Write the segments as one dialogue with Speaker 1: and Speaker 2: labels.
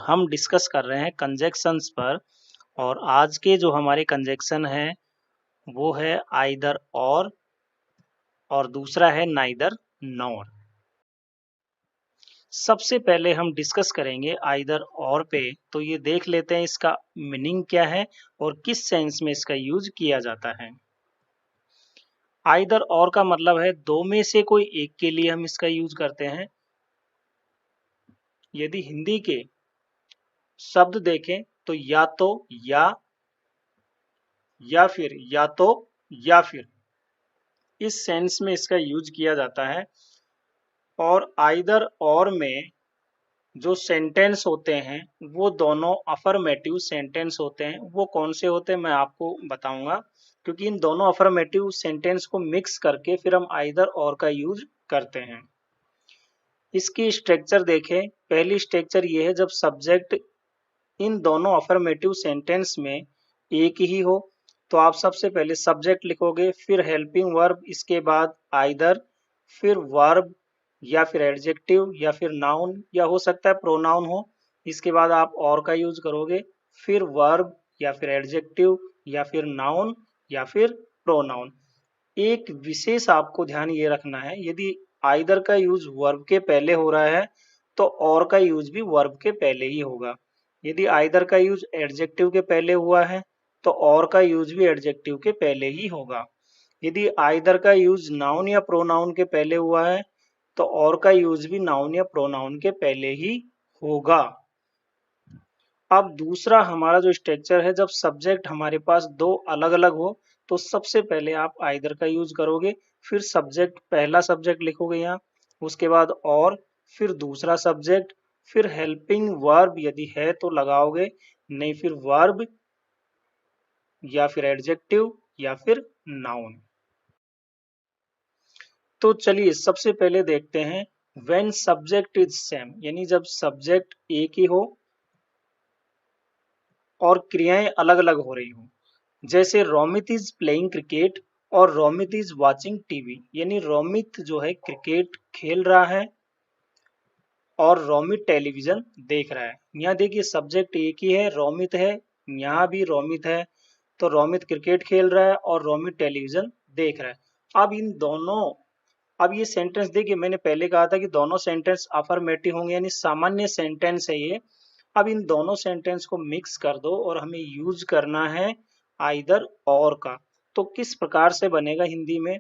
Speaker 1: हम डिस्कस कर रहे हैं कंजक्शंस पर। और आज के जो हमारे कंजक्शन है वो है आइदर और दूसरा है नाइदर नॉर। सबसे पहले हम डिस्कस करेंगे आइदर और पे, तो ये देख लेते हैं इसका मीनिंग क्या है और किस सेंस में इसका यूज किया जाता है। आइदर और का मतलब है दो में से कोई एक के लिए हम इसका यूज करते हैं। यदि हिंदी के शब्द देखें तो या तो या फिर या तो या फिर इस सेंस में इसका यूज किया जाता है। और आइदर और में जो सेंटेंस होते हैं वो दोनों अफर्मेटिव सेंटेंस होते हैं। वो कौन से होते हैं मैं आपको बताऊंगा, क्योंकि इन दोनों अफर्मेटिव सेंटेंस को मिक्स करके फिर हम आइदर और का यूज करते हैं। इसकी स्ट्रक्चर देखें। पहली स्ट्रक्चर ये है जब सब्जेक्ट इन दोनों अफर्मेटिव सेंटेंस में एक ही हो, तो आप सबसे पहले सब्जेक्ट लिखोगे, फिर हेल्पिंग वर्ब, इसके बाद आइदर, फिर वर्ब या फिर एडजेक्टिव या फिर नाउन या हो सकता है प्रोनाउन हो। इसके बाद आप और का यूज करोगे, फिर वर्ब या फिर एडजेक्टिव या फिर नाउन या फिर प्रोनाउन। एक विशेष आपको ध्यान ये रखना है, यदि आइदर का यूज वर्ब के पहले हो रहा है तो और का यूज भी वर्ब के पहले ही होगा। यदि आइदर का यूज एडजेक्टिव के पहले हुआ है तो और का यूज भी एडजेक्टिव के पहले ही होगा। यदि आइदर का यूज नाउन या प्रोनाउन के पहले हुआ है तो और का यूज भी नाउन या प्रोनाउन के पहले ही होगा। अब दूसरा हमारा जो स्ट्रक्चर है, जब सब्जेक्ट हमारे पास दो अलग अलग हो तो सबसे पहले आप आइदर का यूज करोगे, फिर सब्जेक्ट पहला सब्जेक्ट लिखोगे यहाँ, उसके बाद और, फिर दूसरा सब्जेक्ट, फिर हेल्पिंग वर्ब यदि है तो लगाओगे, नहीं फिर वर्ब या फिर एडजेक्टिव या फिर नाउन। तो चलिए सबसे पहले देखते हैं व्हेन सब्जेक्ट इज सेम, यानी जब सब्जेक्ट एक ही हो और क्रियाएं अलग अलग हो रही हो। जैसे रोमित इज प्लेइंग क्रिकेट और रोमित इज वाचिंग टीवी, यानी रोमित जो है क्रिकेट खेल रहा है और रोमित टेलीविजन देख रहा है। यहाँ देखिए सब्जेक्ट एक ही है, रोमित है, यहाँ भी रोमित है, तो रोमित क्रिकेट खेल रहा है और रोमित टेलीविजन देख रहा है। अब इन दोनों, अब ये सेंटेंस देखिए, मैंने पहले कहा था कि दोनों सेंटेंस अफर्मेटिव होंगे, यानी सामान्य सेंटेंस है ये। अब इन दोनों सेंटेंस को मिक्स कर दो और हमें यूज करना है आइदर और का। तो किस प्रकार से बनेगा हिंदी में,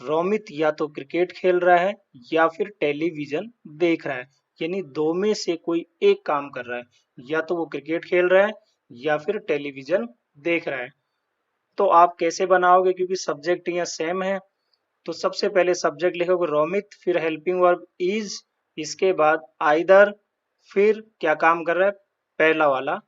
Speaker 1: रोमित या तो क्रिकेट खेल रहा है या फिर टेलीविजन देख रहा है, यानी दो में से कोई एक काम कर रहा है, या तो वो क्रिकेट खेल रहा है या फिर टेलीविजन देख रहा है। तो आप कैसे बनाओगे, क्योंकि सब्जेक्ट यहाँ सेम है, तो सबसे पहले सब्जेक्ट लिखोगे रोमित, फिर हेल्पिंग वर्ब इज, इसके बाद आइदर, फिर क्या काम कर रहा है पहला वाला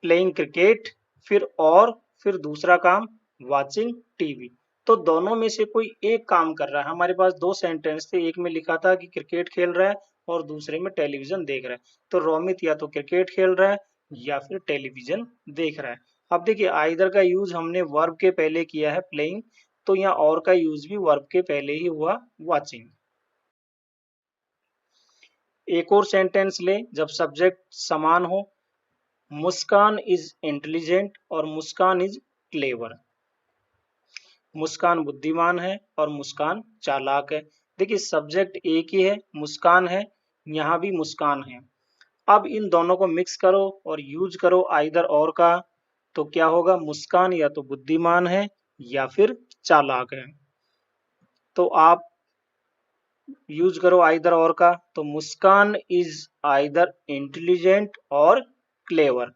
Speaker 1: प्लेइंग क्रिकेट, फिर और, फिर दूसरा काम वाचिंग टीवी। तो दोनों में से कोई एक काम कर रहा है। हमारे पास दो सेंटेंस थे, एक में लिखा था कि क्रिकेट खेल रहा है और दूसरे में टेलीविजन देख रहा है। तो रोमित या तो क्रिकेट खेल रहा है या फिर टेलीविजन देख रहा है। अब देखिए आइदर का यूज हमने वर्ब के पहले किया है प्लेइंग, तो यहाँ और का यूज भी वर्ब के पहले ही हुआ वाचिंग। एक और सेंटेंस ले जब सब्जेक्ट समान हो, मुस्कान इज इंटेलिजेंट और मुस्कान इज क्लेवर। मुस्कान बुद्धिमान है और मुस्कान चालाक है। देखिए सब्जेक्ट एक ही है, मुस्कान है, यहाँ भी मुस्कान है। अब इन दोनों को मिक्स करो और यूज करो आइदर और का, तो क्या होगा, मुस्कान या तो बुद्धिमान है या फिर चालाक है। तो आप यूज करो आइदर और का, तो मुस्कान इज आइदर इंटेलिजेंट और क्लेवर।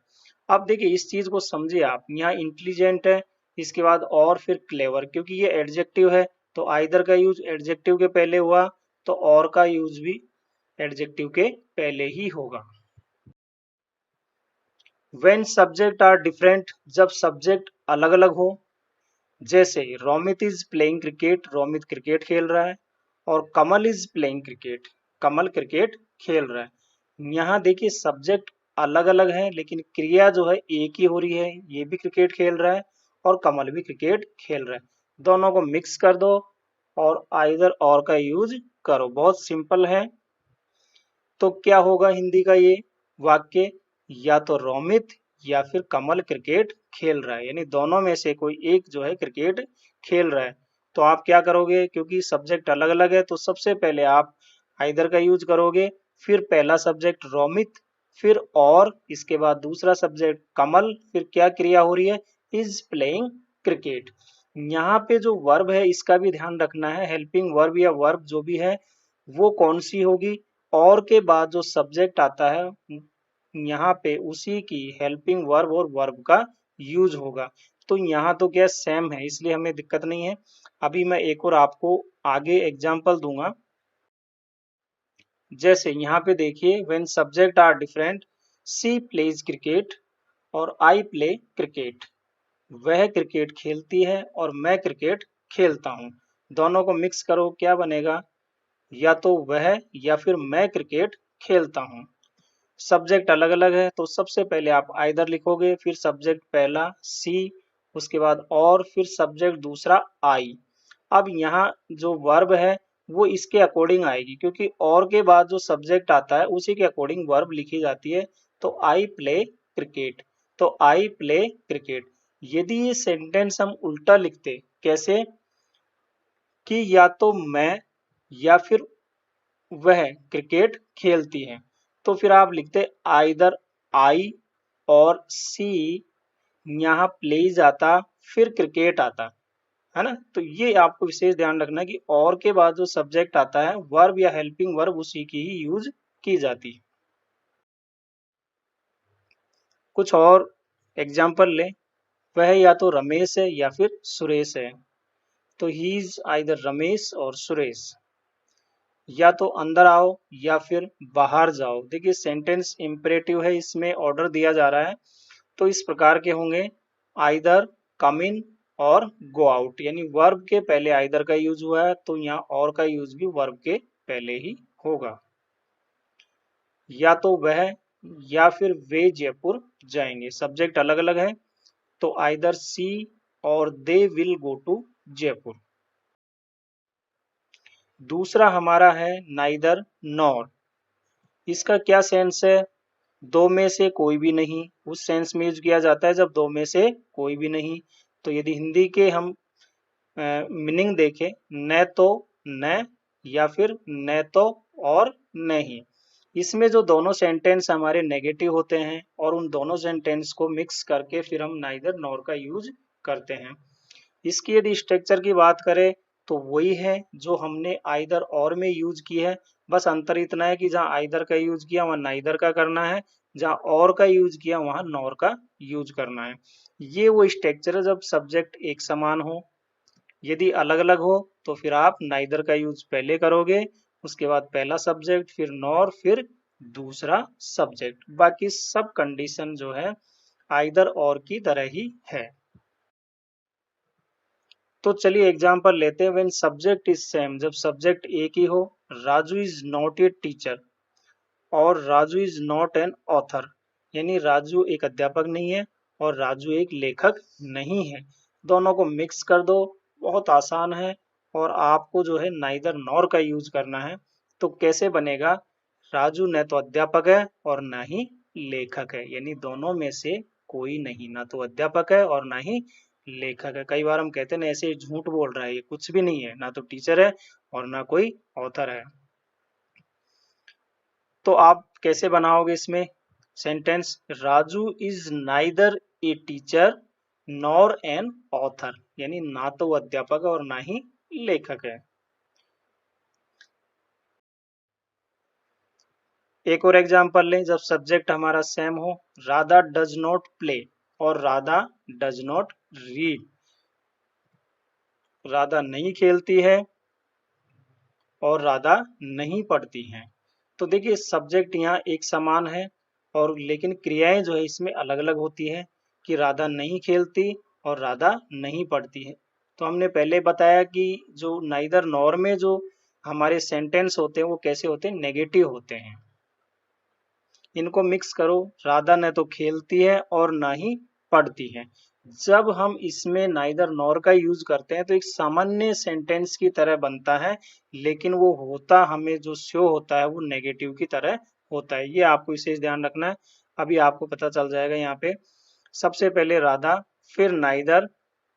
Speaker 1: अब देखिए इस चीज को समझिए आप, यहाँ इंटेलिजेंट है, इसके बाद और फिर क्लेवर, क्योंकि ये एडजेक्टिव है तो आइदर का यूज एडजेक्टिव के पहले हुआ, तो और का यूज भी एडजेक्टिव के पहले ही होगा। व्हेन सब्जेक्ट आर डिफरेंट, जब सब्जेक्ट अलग अलग हो, जैसे Romit is playing cricket, Romit cricket खेल रहा है, और Kamal is playing cricket, Kamal cricket खेल रहा है। यहाँ देखिए सब्जेक्ट अलग अलग है लेकिन क्रिया जो है एक ही हो रही है, ये भी क्रिकेट खेल रहा है और कमल भी क्रिकेट खेल रहा है। दोनों को मिक्स कर दो और आइदर और का यूज करो, बहुत सिंपल है। तो क्या होगा हिंदी का ये, वाक्य या तो रोमित या फिर कमल क्रिकेट खेल रहा है, यानी दोनों में से कोई एक जो है क्रिकेट खेल रहा है। तो आप क्या करोगे, क्योंकि सब्जेक्ट अलग अलग है तो सबसे पहले आप आइदर का यूज करोगे, फिर पहला सब्जेक्ट रोमित, फिर और इसके बाद दूसरा सब्जेक्ट कमल, फिर क्या क्रिया हो रही है, इज प्लेइंग क्रिकेट। यहाँ पे जो वर्ब है इसका भी ध्यान रखना है, हेल्पिंग वर्ब या वर्ब जो भी है वो कौन सी होगी, और के बाद जो सब्जेक्ट आता है यहाँ पे उसी की हेल्पिंग वर्ब और वर्ब का यूज होगा। तो यहाँ तो क्या सेम है, इसलिए हमें दिक्कत नहीं है। अभी मैं एक और आपको आगे एग्जाम्पल दूंगा। जैसे यहाँ पे देखिए, when subject are different, she plays cricket और आई प्ले क्रिकेट। वह क्रिकेट खेलती है और मैं क्रिकेट खेलता हूँ। दोनों को मिक्स करो, क्या बनेगा, या तो वह या फिर मैं क्रिकेट खेलता हूँ। सब्जेक्ट अलग अलग है तो सबसे पहले आप आइदर लिखोगे, फिर सब्जेक्ट पहला सी, उसके बाद और, फिर सब्जेक्ट दूसरा आई। अब यहाँ जो वर्ब है वो इसके अकॉर्डिंग आएगी, क्योंकि और के बाद जो सब्जेक्ट आता है उसी के अकॉर्डिंग वर्ब लिखी जाती है। तो आई प्ले क्रिकेट, तो आई प्ले क्रिकेट। यदि ये सेंटेंस हम उल्टा लिखते, कैसे, कि या तो मैं या फिर वह क्रिकेट खेलती है, तो फिर आप लिखते आइदर आई और सी, यहाँ प्लेज आता, फिर क्रिकेट आता, है ना। तो ये आपको विशेष ध्यान रखना कि और के बाद जो सब्जेक्ट आता है वर्ब या हेल्पिंग वर्ब उसी की ही यूज की जाती है। कुछ और एग्जाम्पल ले, वह या तो रमेश है या फिर सुरेश है, तो ही इज आइदर रमेश और सुरेश। या तो अंदर आओ या फिर बाहर जाओ। देखिए सेंटेंस इम्परेटिव है, इसमें ऑर्डर दिया जा रहा है, तो इस प्रकार के होंगे, आइदर, कम इन और गो आउट। यानी वर्ब के पहले आइदर का यूज हुआ है तो यहाँ और का यूज भी वर्ब के पहले ही होगा। या तो वह या फिर वे जयपुर जाएंगे, सब्जेक्ट अलग अलग है, तो आइदर सी और they will go to Jaipur. दूसरा हमारा है नाइदर नॉर। इसका क्या सेंस है, दो में से कोई भी नहीं, उस सेंस में यूज किया जाता है जब दो में से कोई भी नहीं। तो यदि हिंदी के हम मीनिंग देखें, न तो न, या फिर न तो और नहीं, इसमें जो दोनों सेंटेंस हमारे नेगेटिव होते हैं और उन दोनों सेंटेंस को मिक्स करके फिर हम नाइदर नॉर का यूज करते हैं। इसकी यदि स्ट्रक्चर की बात करें तो वही है जो हमने आइदर और में यूज की है, बस अंतर इतना है कि जहाँ आइदर का यूज किया वहाँ नाइदर का करना है, जहाँ और का यूज किया वहाँ नॉर का यूज करना है। ये वो स्ट्रक्चर है जब सब्जेक्ट एक समान हो। यदि अलग अलग हो तो फिर आप नाइदर का यूज पहले करोगे, उसके बाद पहला सब्जेक्ट, फिर नॉर, फिर दूसरा सब्जेक्ट। बाकी सब कंडीशन जो है आइदर और की तरह ही है। तो चलिए एग्जांपल लेते हैं, व्हेन सब्जेक्ट इज सेम, जब सब्जेक्ट एक ही हो, Raju is not a teacher और Raju is not an author, यानी राजू एक अध्यापक नहीं है और राजू एक लेखक नहीं है। दोनों को मिक्स कर दो, बहुत आसान है, और आपको जो है नाइदर नॉर का यूज करना है। तो कैसे बनेगा, राजू न तो अध्यापक है और ना ही लेखक है, यानी दोनों में से कोई नहीं, ना तो अध्यापक है और ना ही लेखक है। कई बार हम कहते हैं ना ऐसे झूठ बोल रहा है, ये कुछ भी नहीं है, ना तो टीचर है और ना कोई ऑथर है। तो आप कैसे बनाओगे इसमें sentence, Raju is neither a teacher nor N author, यानी ना तो वो अध्यापक है और ना ही लेखक है। एक और एग्जांपल लें, जब सब्जेक्ट हमारा सेम हो, राधा डज नॉट प्ले और Radha does not read, Radha नहीं खेलती है और राधा नहीं पढ़ती हैं। तो देखिए सब्जेक्ट यहाँ एक समान है, और लेकिन क्रियाएं जो है इसमें अलग अलग होती है, कि राधा नहीं खेलती और राधा नहीं पढ़ती है। तो हमने पहले बताया कि जो नाइदर नॉर में जो हमारे सेंटेंस होते हैं वो कैसे होते हैं, नेगेटिव होते हैं। इनको मिक्स करो, राधा न तो खेलती है और ना ही पढ़ती है। जब हम इसमें नाइदर नॉर का यूज करते हैं तो एक सामान्य सेंटेंस की तरह बनता है, लेकिन वो होता हमें जो शो होता है वो नेगेटिव की तरह होता है। ये आपको विशेष ध्यान रखना है। अभी आपको पता चल जाएगा यहाँ पे। सबसे पहले राधा, फिर नाइदर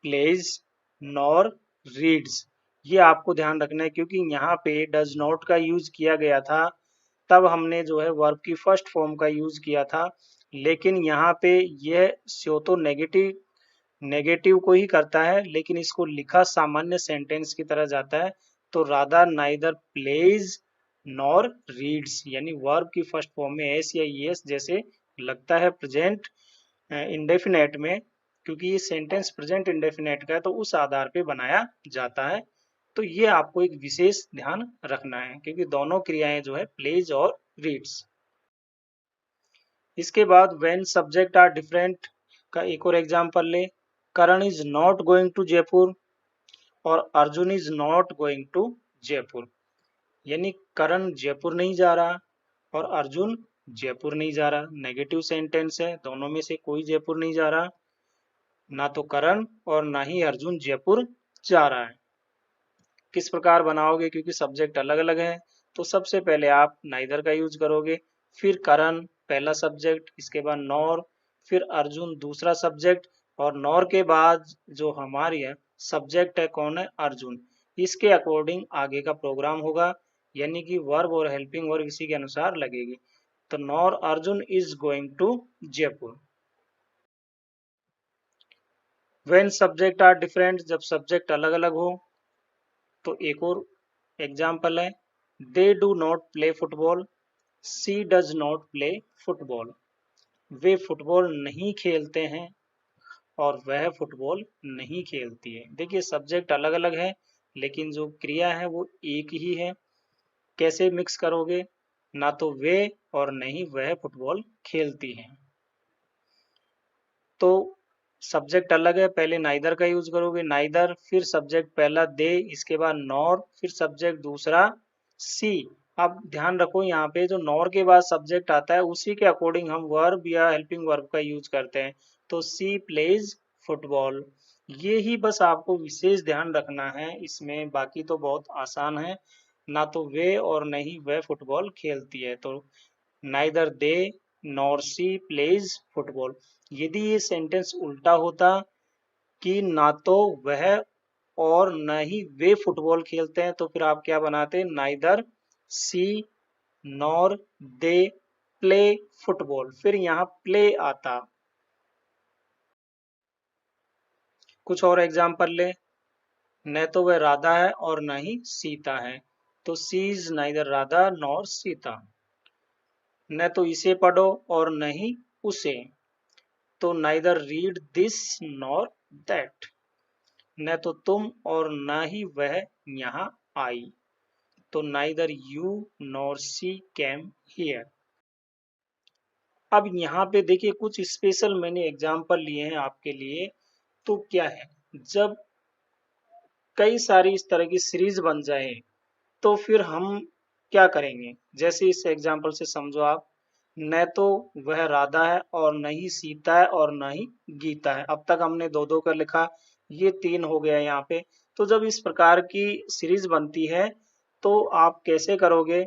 Speaker 1: प्लेज नॉर रीड्स। ये आपको ध्यान रखना है क्योंकि यहाँ पे डज नॉट का यूज किया गया था, तब हमने जो है वर्ब की फर्स्ट फॉर्म का यूज किया था। लेकिन यहाँ पे यह स्यो तो नेगेटिव को ही करता है, लेकिन इसको लिखा सामान्य सेंटेंस की तरह जाता है। तो Radha neither plays nor reads, यानी वर्ब की फर्स्ट फॉर्म में एस या ईएस जैसे लगता है प्रेजेंट इंडेफिनेट में, क्योंकि ये सेंटेंस प्रेजेंट इंडेफिनेट का है तो उस आधार पे बनाया जाता है। तो ये आपको एक विशेष ध्यान रखना है क्योंकि दोनों क्रियाएं जो है प्लेज और रीड्स। इसके बाद व्हेन सब्जेक्ट आर डिफरेंट का एक और एग्जांपल ले। Karan is not going to Jaipur और Arjun is not going to Jaipur, यानी करण जयपुर नहीं जा रहा और अर्जुन जयपुर नहीं जा रहा। नेगेटिव सेंटेंस है, दोनों में से कोई जयपुर नहीं जा रहा, ना तो करण और ना ही अर्जुन जयपुर जा रहा है। किस प्रकार बनाओगे, क्योंकि सब्जेक्ट अलग अलग है। तो सबसे पहले आप नाइदर का यूज करोगे, फिर करण पहला सब्जेक्ट, इसके बाद नॉर, फिर अर्जुन दूसरा सब्जेक्ट, और नॉर के बाद जो हमारी है सब्जेक्ट है कौन है, अर्जुन। इसके अकॉर्डिंग आगे का प्रोग्राम होगा, यानी कि वर्ब और हेल्पिंग वर्ब इसी के अनुसार लगेगी। तो nor Arjun is going to Jaipur. When subject are different, जब सब्जेक्ट अलग अलग हो। तो एक और एग्जाम्पल है, they do not play football, she does not play football. वे फुटबॉल नहीं खेलते हैं और वह फुटबॉल नहीं खेलती है। देखिए सब्जेक्ट अलग अलग है लेकिन जो क्रिया है वो एक ही है। कैसे मिक्स करोगे, ना तो वे और नहीं वह फुटबॉल खेलती है। तो सब्जेक्ट अलग है, पहले नाइदर का यूज करोगे, नाइदर, फिर सब्जेक्ट पहला दे, इसके बाद नॉर, फिर सब्जेक्ट दूसरा सी। अब ध्यान रखो यहाँ पे जो नॉर के बाद सब्जेक्ट आता है उसी के अकॉर्डिंग हम वर्ब या हेल्पिंग वर्ब का यूज करते हैं। तो सी प्लेज फुटबॉल। ये ही बस आपको विशेष ध्यान रखना है इसमें, बाकी तो बहुत आसान है। ना तो वे और नहीं वह फुटबॉल खेलती है, तो नाइदर दे नॉर सी प्लेज फुटबॉल। यदि ये सेंटेंस उल्टा होता कि ना तो वह और न ही वे फुटबॉल खेलते हैं, तो फिर आप क्या बनाते, neither she nor they play football, फिर यहाँ प्ले आता। कुछ और एग्जाम्पल ले, न तो वह राधा है और न ही सीता है, तो she is neither Radha nor Sita. न तो इसे पढ़ो और न ही उसे, तो neither read this nor that. न तो तुम और न ही वह यहाँ आई, तो neither you nor she came here. अब यहाँ पे देखिए कुछ स्पेशल मैंने एग्जाम्पल लिए हैं आपके लिए। तो क्या है, जब कई सारी इस तरह की सीरीज बन जाए तो फिर हम क्या करेंगे, जैसे इस एग्जाम्पल से समझो आप, न तो वह राधा है और न ही सीता है और न ही गीता है। अब तक हमने दो दो कर लिखा, ये तीन हो गया यहाँ पे। तो जब इस प्रकार की सीरीज बनती है तो आप कैसे करोगे,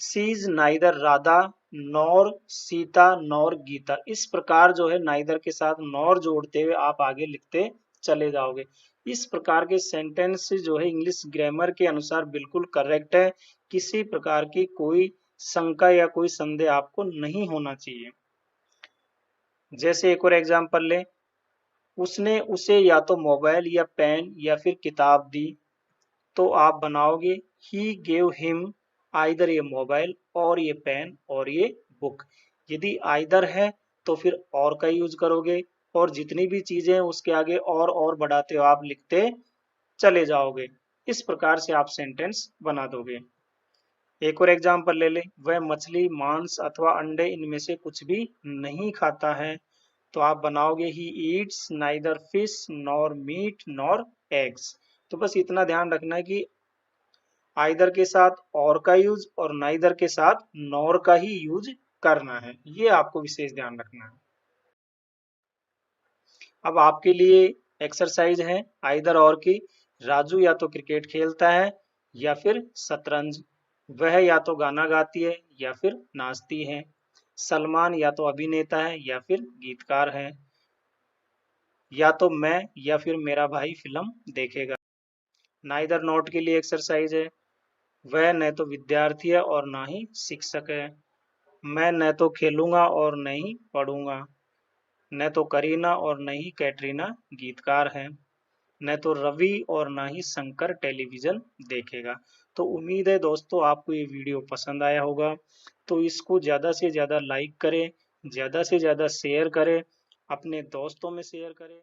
Speaker 1: she is neither Radha nor Sita nor Gita, इस प्रकार जो है नाइदर के साथ नॉर जोड़ते हुए आप आगे लिखते चले जाओगे। इस प्रकार के सेंटेंस जो है इंग्लिश ग्रामर के अनुसार बिल्कुल करेक्ट है, किसी प्रकार की कोई शंका या कोई संदेह आपको नहीं होना चाहिए। जैसे एक और एग्जांपल ले, उसने उसे या तो मोबाइल या पेन या फिर किताब दी, तो आप बनाओगे ही गेव हिम आइदर ये मोबाइल और ये पेन और ये बुक। यदि आइदर है तो फिर और का यूज करोगे, और जितनी भी चीजें उसके आगे और बढ़ाते हो आप लिखते चले जाओगे। इस प्रकार से आप सेंटेंस बना दोगे। एक और एग्जांपल ले ले, वह मछली मांस अथवा अंडे इनमें से कुछ भी नहीं खाता है, तो आप बनाओगे he eats neither fish nor meat nor eggs. तो बस इतना ध्यान रखना है कि आइदर के साथ और का यूज और नाइदर के साथ नॉर का ही यूज करना है, ये आपको विशेष ध्यान रखना है। अब आपके लिए एक्सरसाइज है आइदर और की। राजू या तो क्रिकेट खेलता है या फिर शतरंज। वह या तो गाना गाती है या फिर नाचती है। सलमान या तो अभिनेता है या फिर गीतकार है। या तो मैं या फिर मेरा भाई फिल्म देखेगा। नाइदर नॉट के लिए एक्सरसाइज है। वह न तो विद्यार्थी है और ना ही शिक्षक है। मैं न तो खेलूंगा और न ही पढ़ूंगा। न तो करीना और न ही कैटरीना गीतकार हैं। न तो रवि और ना ही शंकर टेलीविजन देखेगा। तो उम्मीद है दोस्तों आपको ये वीडियो पसंद आया होगा। तो इसको ज़्यादा से ज़्यादा लाइक करें, ज़्यादा से ज़्यादा शेयर करें, अपने दोस्तों में शेयर करें।